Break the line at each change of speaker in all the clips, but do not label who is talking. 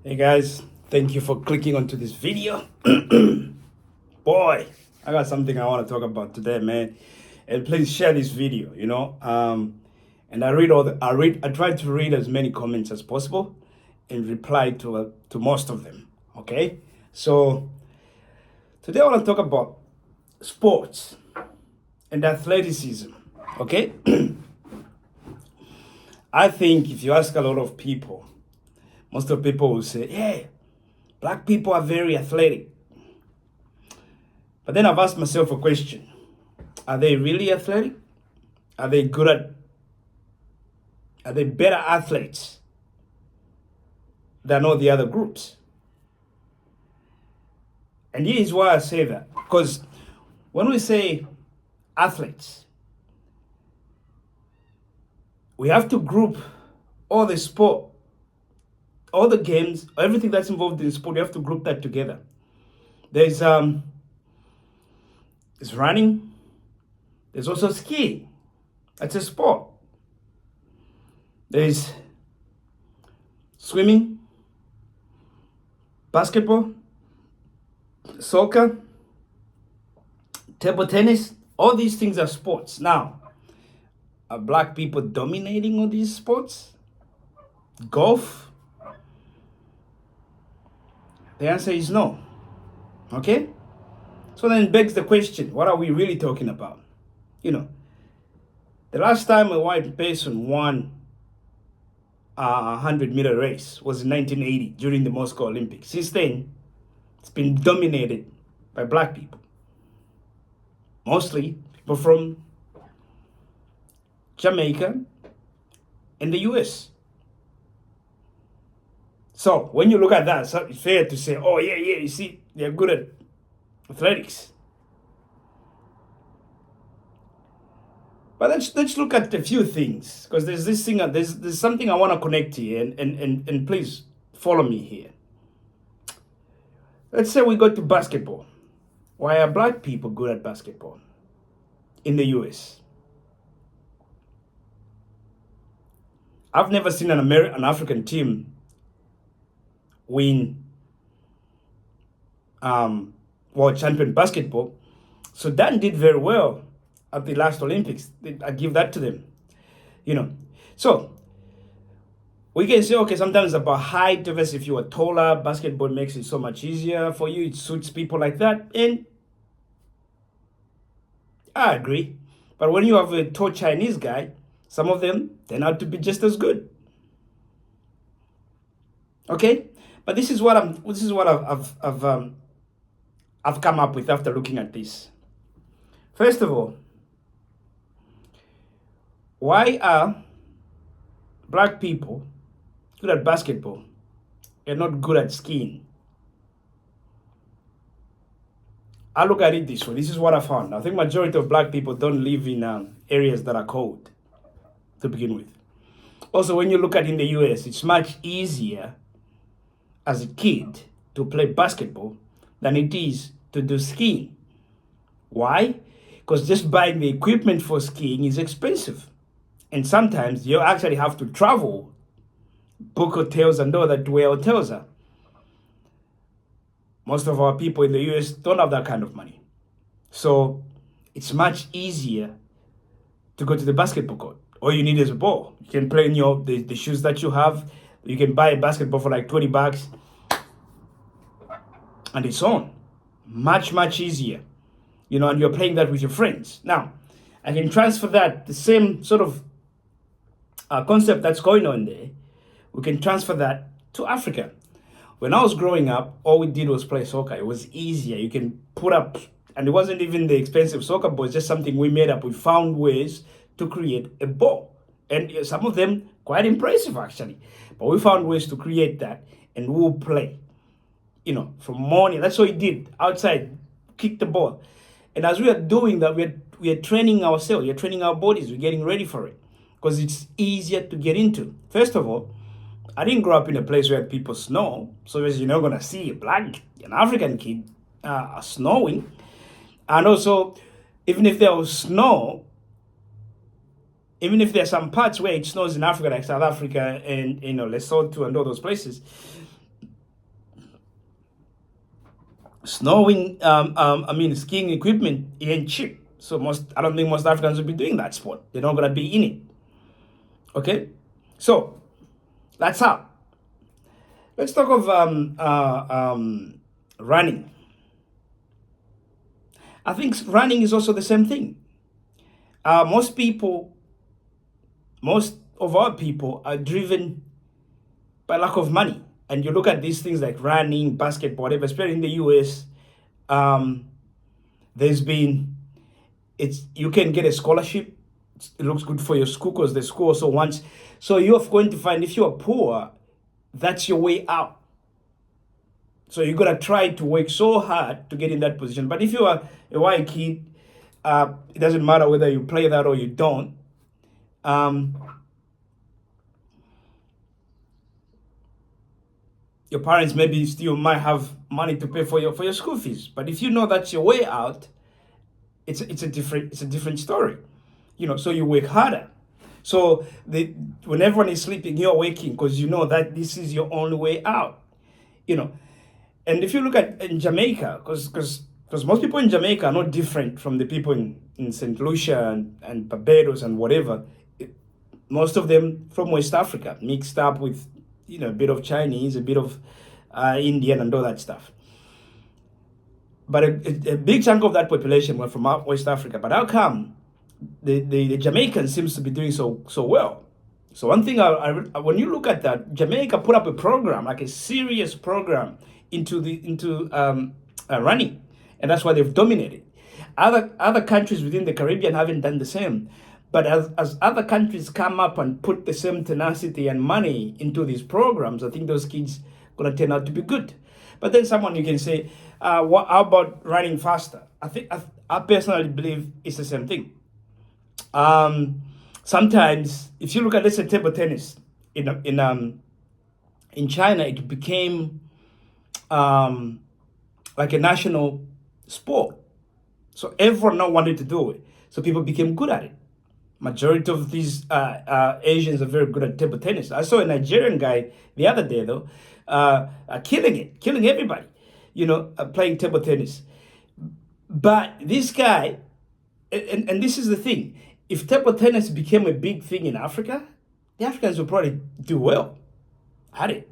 Hey guys, thank you for clicking onto this video. Boy, I got something I want to talk about today, man. And please share this video, And I try to read as many comments as possible and reply to most of them. Okay? So today I want to talk about sports and athleticism. Okay? I think if you ask a lot of people, most of the people will say, "Hey, black people are very athletic." But then I've asked myself a question. Are they really athletic? Are they better athletes than all the other groups? And here's why I say that. Because when we say athletes, we have to group all the sport, all the games, everything that's involved in sport, you have to group that together. There's running, there's also skiing. That's a sport. There's swimming, basketball, soccer, table tennis. All these things are sports. Now, are black people dominating all these sports? Golf? The answer is no. Okay? So then it begs the question, what are we really talking about? The last time a white person won a 100-meter race was in 1980 during the Moscow Olympics. Since then, it's been dominated by black people. Mostly people from Jamaica and the US. So when you look at that, it's fair to say, oh yeah, you see, they're good at athletics. But let's look at a few things, because there's this thing, there's something I want to connect here, and please follow me here. Let's say we go to basketball. Why are black people good at basketball in the US? I've never seen an African team win world champion basketball. Sudan did very well at the last Olympics. I give that to them. So we can say, okay, sometimes about height, obviously if you are taller, basketball makes it so much easier for you. It suits people like that. And I agree. But when you have a tall Chinese guy, some of them turn out to be just as good. Okay? But this is what I've come up with after looking at this. First of all, why are black people good at basketball and not good at skiing? I look at it this way. This is what I found. I think majority of black people don't live in areas that are cold to begin with. Also, when you look at in the US, it's much easier as a kid to play basketball than it is to do skiing. Why? Because just buying the equipment for skiing is expensive. And sometimes you actually have to travel, book hotels and all that to where hotels are. Most of our people in the US don't have that kind of money. So it's much easier to go to the basketball court. All you need is a ball. You can play in the shoes that you have. You can buy a basketball for like $20 and it's on. Much, much easier. And you're playing that with your friends. Now, I can transfer that, the same sort of concept that's going on there, we can transfer that to Africa. When I was growing up, all we did was play soccer. It was easier. You can put up, and it wasn't even the expensive soccer ball, it's just something we made up. We found ways to create a ball. And some of them quite impressive, actually. But we found ways to create that, and we'll play. From morning. That's what we did. Outside, kick the ball. And as we are doing that, we are training ourselves. We are training our bodies. We're getting ready for it. Because it's easier to get into. First of all, I didn't grow up in a place where people snow. So you're not going to see an African kid snowing. And also, even if there was snow, even if there's some parts where it snows in Africa, like South Africa and Lesotho and all those places, Snowing, skiing equipment ain't cheap. So I don't think most Africans will be doing that sport. They're not gonna be in it. Okay, so that's how. Let's talk of running. I think running is also the same thing. Most people, most of our people are driven by lack of money. And you look at these things like running, basketball, whatever, especially in the US, um, there's been, you can get a scholarship. It looks good for your school because the school also wants. So you're going to find if you're poor, that's your way out. So you gotta try to work so hard to get in that position. But if you are a white kid, it doesn't matter whether you play that or you don't. Your parents maybe still might have money to pay for your school fees. But if you know that's your way out, it's a different story. So you work harder. So when everyone is sleeping, you're waking because you know that this is your only way out. And if you look at in Jamaica, because most people in Jamaica are not different from the people in St. Lucia and Barbados and whatever. Most of them from West Africa, mixed up with a bit of Chinese, a bit of Indian and all that stuff. But a big chunk of that population were from West Africa. But how come the Jamaicans seems to be doing so well? So one thing, when you look at that, Jamaica put up a program, like a serious program into running, and that's why they've dominated. Other countries within the Caribbean haven't done the same. But as other countries come up and put the same tenacity and money into these programs, I think those kids gonna turn out to be good. But then you can say, how about running faster? I personally believe it's the same thing. Sometimes, if you look at, let's say, table tennis in China, it became like a national sport. So everyone now wanted to do it. So people became good at it. Majority of these Asians are very good at table tennis. I saw a Nigerian guy the other day, though, killing everybody, playing table tennis. But this guy, and this is the thing, if table tennis became a big thing in Africa, the Africans would probably do well at it.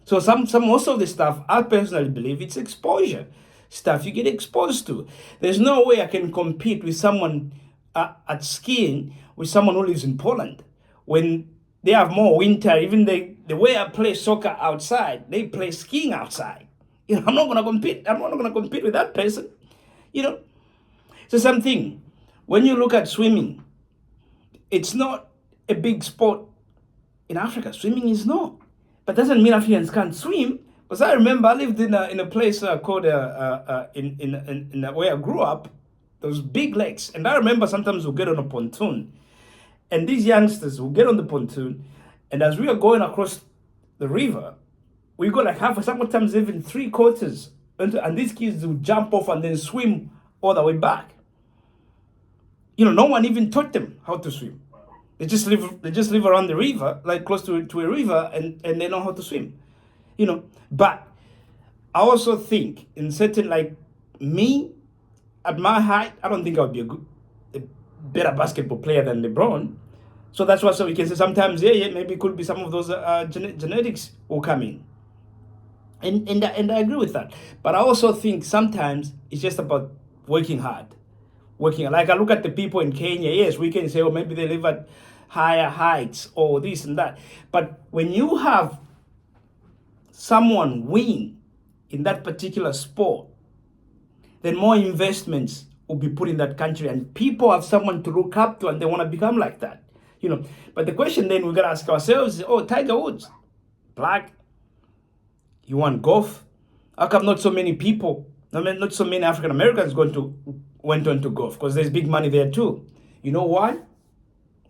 So most of the stuff, I personally believe it's exposure stuff you get exposed to. There's no way I can compete with someone at skiing with someone who lives in Poland when they have more winter. Even the way I play soccer outside, they play skiing outside. I'm not gonna compete. I'm not gonna compete with that person. So something. When you look at swimming, it's not a big sport in Africa. Swimming is not, but doesn't mean Africans can't swim. Because I remember I lived in a place called in where I grew up. Those big lakes, and I remember sometimes we'll get on a pontoon, and these youngsters will get on the pontoon, and as we are going across the river, we go like half, sometimes even 3/4, and these kids will jump off and then swim all the way back. No one even taught them how to swim. They just live around the river, like close to a river, and they know how to swim. But I also think in certain, like me, at my height, I don't think I would be a better basketball player than LeBron. So that's why we can say sometimes, maybe it could be some of those genetics will come in. And I agree with that. But I also think sometimes it's just about working hard. Like I look at the people in Kenya, yes, we can say, maybe they live at higher heights or this and that. But when you have someone win in that particular sport, then more investments will be put in that country, and people have someone to look up to and they want to become like that. But the question then we got to ask ourselves is, Tiger Woods, black, you want golf? How come not so many people, not so many African Americans went on to golf? Because there's big money there too. You know why?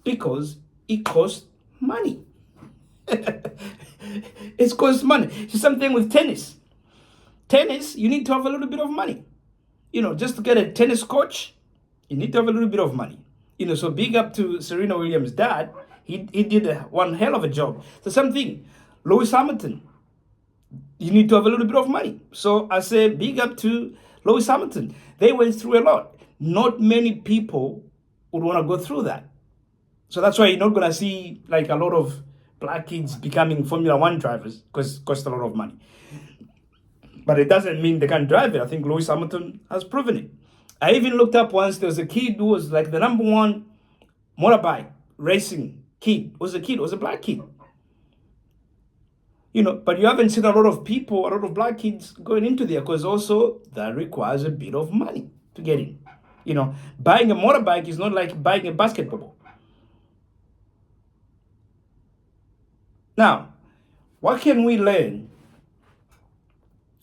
Because it costs money. It costs money. It's something with tennis. Tennis, you need to have a little bit of money. Just to get a tennis coach, you need to have a little bit of money. So big up to Serena Williams' dad. He did one hell of a job. So something, Lewis Hamilton, you need to have a little bit of money. So I say big up to Lewis Hamilton. They went through a lot. Not many people would want to go through that. So that's why you're not gonna see like a lot of black kids becoming Formula One drivers because it costs a lot of money. But it doesn't mean they can't drive it. I think Lewis Hamilton has proven it. I even looked up once, there was a kid who was like the number one motorbike racing kid. It was a black kid. But you haven't seen a lot of people, a lot of black kids going into there because also that requires a bit of money to get in. Buying a motorbike is not like buying a basketball. Now, what can we learn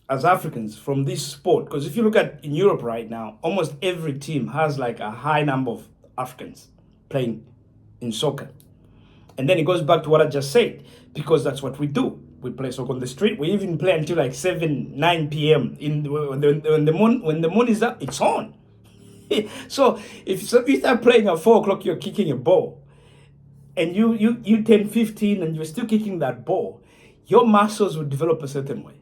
as Africans from this sport? Because if you look at in Europe right now, almost every team has like a high number of Africans playing in soccer. And then it goes back to what I just said, because that's what we do. We play soccer on the street. We even play until like 7, 9 p.m. When the moon is up, it's on. So if you start playing at 4 o'clock, you're kicking a ball, and you 10, 15, and you're still kicking that ball, your muscles will develop a certain way,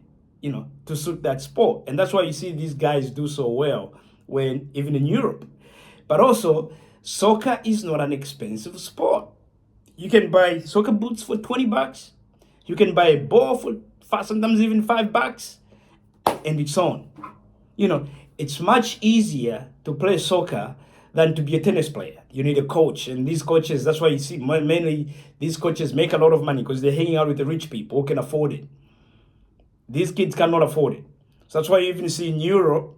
to suit that sport. And that's why you see these guys do so well when even in Europe. But also, soccer is not an expensive sport. You can buy soccer boots for $20. You can buy a ball for sometimes even $5, and it's on. It's much easier to play soccer than to be a tennis player. You need a coach, and these coaches, that's why you see mainly these coaches make a lot of money because they're hanging out with the rich people who can afford it. These kids cannot afford it. So that's why you even see in Europe,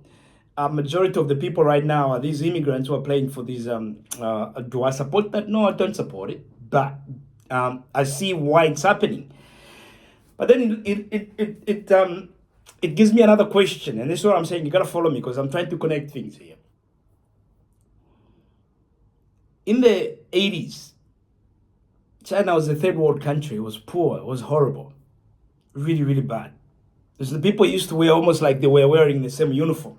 a majority of the people right now are these immigrants who are playing for these. Do I support that? No, I don't support it. But I see why it's happening. But then it gives me another question, and this is what I'm saying. You gotta follow me because I'm trying to connect things here. In the 80s, China was a third world country. It was poor. It was horrible. Really, really bad. Because the people used to wear almost like they were wearing the same uniform.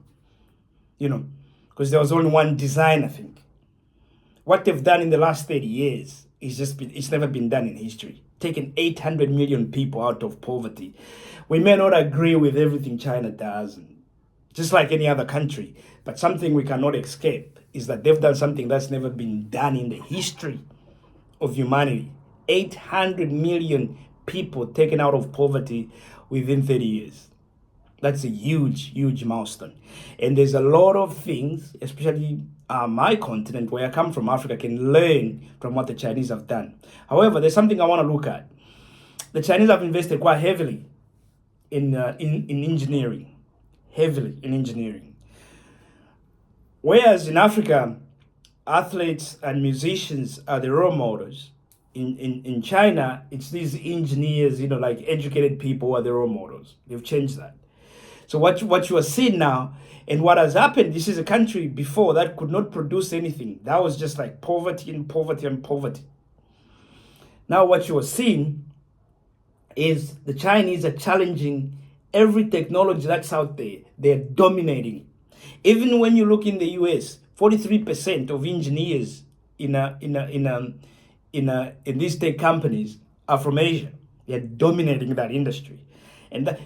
Because there was only one design, I think. What they've done in the last 30 years it's never been done in history. Taken 800 million people out of poverty. We may not agree with everything China does, just like any other country, but something we cannot escape is that they've done something that's never been done in the history of humanity. 800 million people taken out of poverty within 30 years. That's a huge, huge milestone. And there's a lot of things, especially my continent, where I come from, Africa, can learn from what the Chinese have done. However, there's something I want to look at. The Chinese have invested quite heavily in engineering. Heavily in engineering. Whereas in Africa, athletes and musicians are the role models. In China, it's these engineers, like educated people are the role models. They've changed that. So what you are seeing now, and what has happened, this is a country before that could not produce anything. That was just like poverty and poverty and poverty. Now what you are seeing is the Chinese are challenging every technology that's out there. They're dominating. Even when you look in the US, 43% of engineers in these tech companies are from Asia. They're dominating that industry. And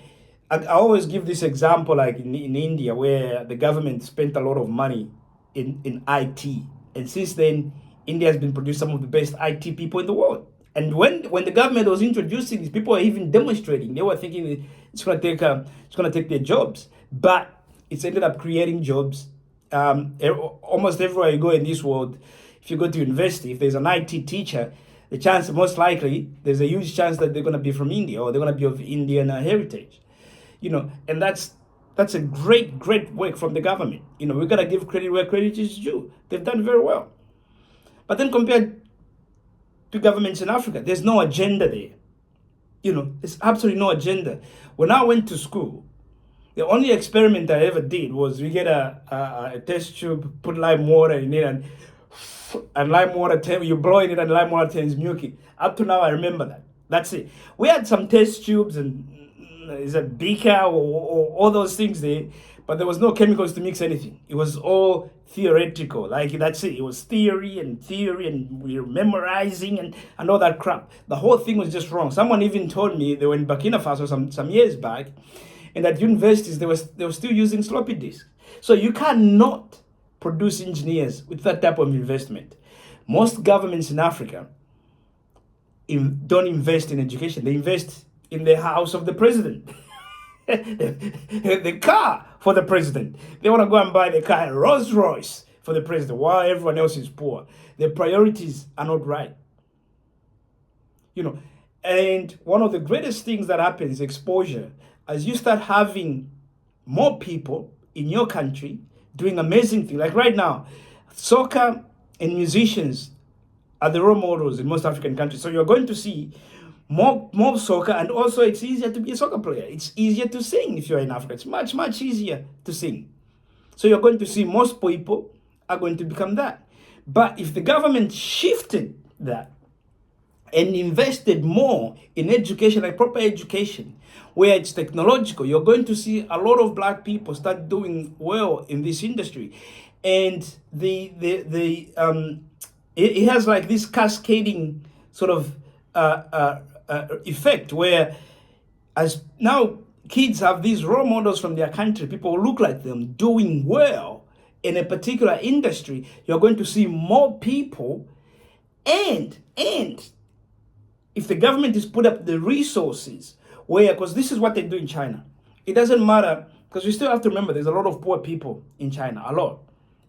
I always give this example, like in India, where the government spent a lot of money in IT. And since then, India has been producing some of the best IT people in the world. And when the government was introducing these, people were even demonstrating. They were thinking it's going to take their jobs. But it's ended up creating jobs. Almost everywhere you go in this world, if you go to university, if there's an IT teacher, the chance, most likely, there's a huge chance that they're going to be from India or they're going to be of Indian heritage. And that's a great work from the government. We've got to give credit where credit is due. They've done very well. But then compared to governments in Africa, there's no agenda there. There's absolutely no agenda. When I went to school, the only experiment I ever did was we get a test tube, put lime water in it, and lime water, you blow in it and lime water turns milky. Up to now, I remember that. That's it. We had some test tubes and is a beaker or all those things there, but there was no chemicals to mix anything. It was all theoretical. Like that's it. It was theory, and we were memorizing and all that crap. The whole thing was just wrong. Someone even told me they were in Burkina Faso some years back, and at universities they were still using floppy disks. So you cannot produce engineers with that type of investment. Most governments in Africa don't invest in education. They invest in the house of the president. The car for the president. They want to go and buy the car, a Rolls Royce for the president, while everyone else is poor. Their priorities are not right. And one of the greatest things that happens is exposure. As you start having more people in your country doing amazing things, like right now, soccer and musicians are the role models in most African countries. So you're going to see more soccer, and also it's easier to be a soccer player. It's easier to sing if you're in Africa. It's much, much easier to sing. So you're going to see most people are going to become that. But if the government shifted that and invested more in education, like proper education, where it's technological, you're going to see a lot of black people start doing well in this industry. And it has like this cascading sort of effect, where as now kids have these role models from their country, people who look like them doing well in a particular industry, you're going to see more people. And if the government is put up the resources, where, because this is what they do in China, it doesn't matter, because we still have to remember there's a lot of poor people in China, a lot.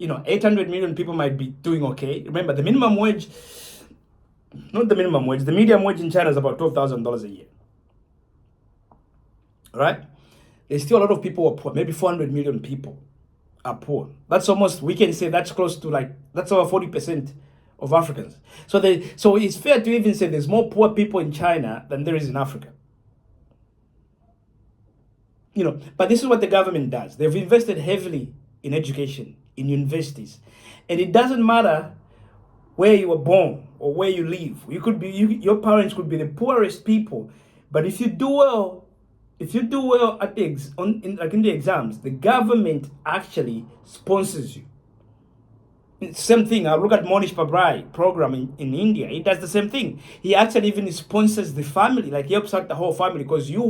800 million people might be doing okay. Remember, the minimum wage, not the minimum wage, the medium wage in China is about $12,000 a year. Right? There's still a lot of people who are poor. Maybe 400 million people are poor. That's almost, we can say that's close to that's over 40% of Africans. So it's fair to even say there's more poor people in China than there is in Africa. But this is what the government does. They've invested heavily in education, in universities. And it doesn't matter where you were born or where you live. Your parents could be the poorest people, but if you do well at in the exams, the government actually sponsors you. Same thing. I look at Monish Pabrai program in India. He does the same thing. He actually even sponsors the family, like he helps out the whole family, because you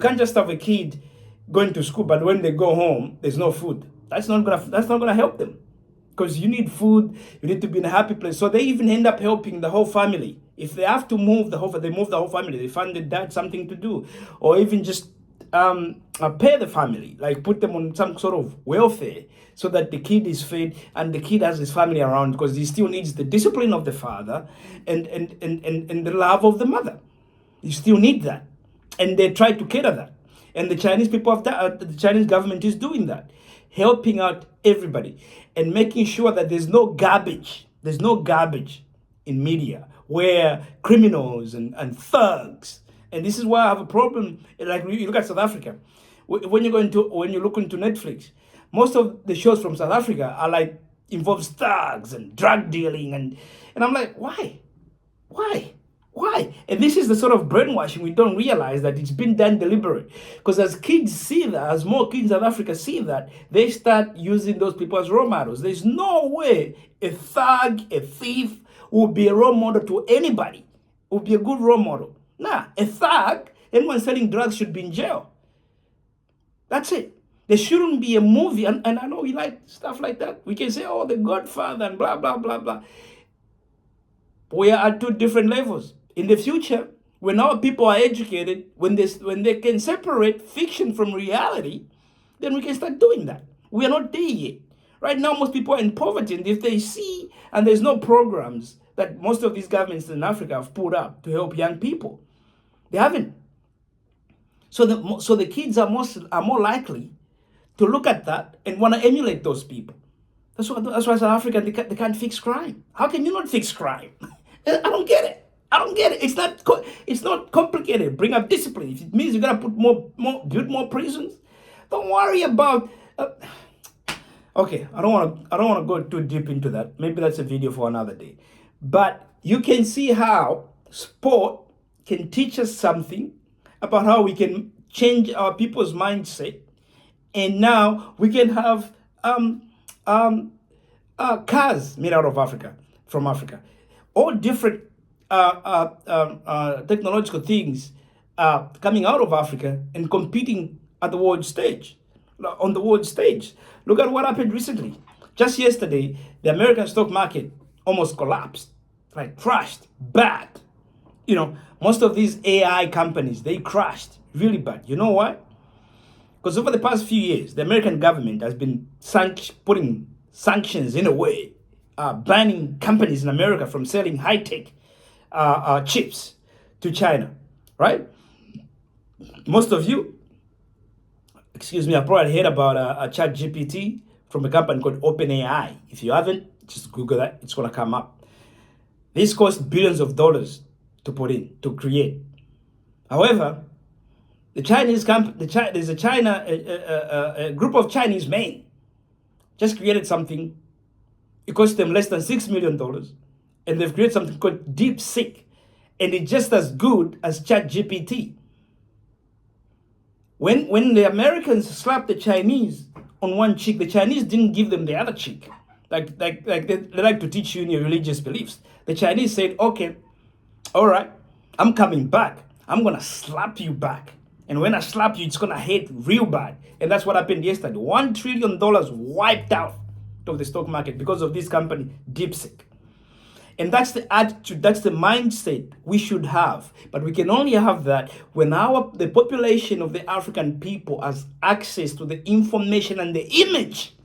can't just have a kid going to school, but when they go home, there's no food. That's not gonna help them, because you need food. You need to be in a happy place. So they even end up helping the whole family. If they have to move the whole family. They find the dad something to do, or even just pay the family, like put them on some sort of welfare, so that the kid is fed and the kid has his family around, because he still needs the discipline of the father and the love of the mother. You still need that, and they try to cater that. And the Chinese people the Chinese government is doing that, helping out everybody and making sure that there's no garbage. There's no garbage in media where criminals and thugs. And this is why I have a problem. Like you look at South Africa, when you look into Netflix, most of the shows from South Africa are like involves thugs and drug dealing, and I'm like, why? And this is the sort of brainwashing we don't realize that it's been done deliberately. Because as kids see that, as more kids in South Africa see that, they start using those people as role models. There's no way a thug, a thief will be a role model to anybody, will be a good role model. Nah, a thug, anyone selling drugs should be in jail. That's it. There shouldn't be a movie, and I know we like stuff like that. We can say, oh, The Godfather and blah, blah, blah, blah. We are at two different levels. In the future, when our people are educated, when they can separate fiction from reality, then we can start doing that. We are not there yet. Right now, most people are in poverty, and if they see, and there's no programs that most of these governments in Africa have put up to help young people, they haven't. So the kids are more likely to look at that and want to emulate those people. That's why South Africa, they can't fix crime. How can you not fix crime? I don't get it. It's not complicated. Bring up discipline. If it means you gotta build more prisons, don't worry about. Okay, I don't want to go too deep into that. Maybe that's a video for another day. But you can see how sport can teach us something about how we can change our people's mindset And now we can have cars made out of Africa, from Africa. All different technological things coming out of Africa and competing at the world stage, on the world stage. Look at what happened recently. Just yesterday, the American stock market almost collapsed, like crashed bad. Most of these AI companies, they crashed really bad. You know why? Because over the past few years, the American government has been putting sanctions in a way, banning companies in America from selling high-tech chips to China, right? Most of you, excuse me, I probably heard about a chat GPT from a company called OpenAI. If you haven't, just Google that. It's going to come up. This cost billions of dollars to put in, to create. However, the Chinese there's a group of Chinese men just created something. It cost them less than $6 million, and they've created something called DeepSeek, and it's just as good as ChatGPT. When the Americans slapped the Chinese on one cheek, the Chinese didn't give them the other cheek. Like they like to teach you in your religious beliefs. The Chinese said, okay, all right, I'm coming back. I'm going to slap you back. And when I slap you, it's going to hit real bad. And that's what happened yesterday. $1 trillion wiped out of the stock market because of this company, DeepSeek. And that's the attitude, that's the mindset we should have. But we can only have that when the population of the African people has access to the information and the image,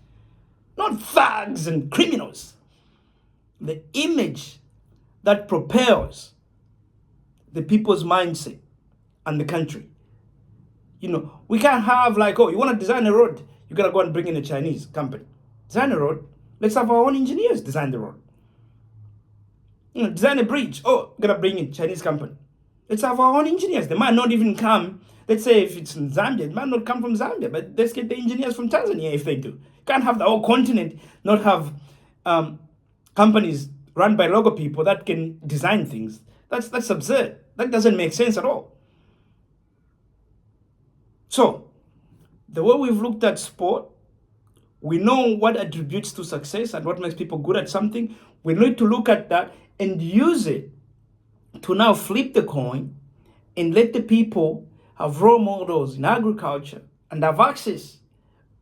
not thugs and criminals. The image that propels the people's mindset and the country. We can't have like, oh, you want to design a road, you got to go and bring in a Chinese company. Design a road. Let's have our own engineers design the road. Design a bridge. Oh, you got to bring in Chinese company. Let's have our own engineers. They might not even come. Let's say if it's in Zambia, it might not come from Zambia, but let's get the engineers from Tanzania if they do. You can't have the whole continent not have companies run by local people that can design things. That's absurd. That doesn't make sense at all. So, the way we've looked at sport, we know what attributes to success and what makes people good at something. We need to look at that and use it to now flip the coin and let the people have role models in agriculture and have access,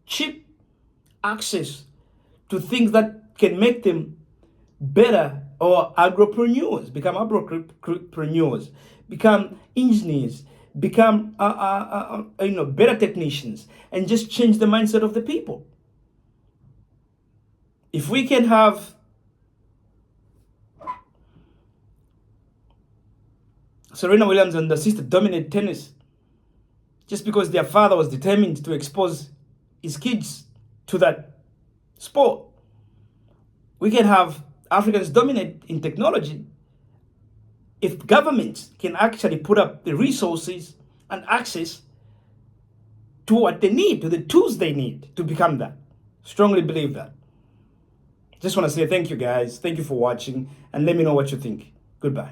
cheap access to things that can make them better, or agripreneurs, become agripreneurs, become engineers, become better technicians, and just change the mindset of the people. If we can have Serena Williams and her sister dominate tennis just because their father was determined to expose his kids to that sport, we can have Africans dominate in technology if governments can actually put up the resources and access to what they need, to the tools they need to become that. Strongly believe that. Just want to say thank you, guys. Thank you for watching, and let me know what you think. Goodbye.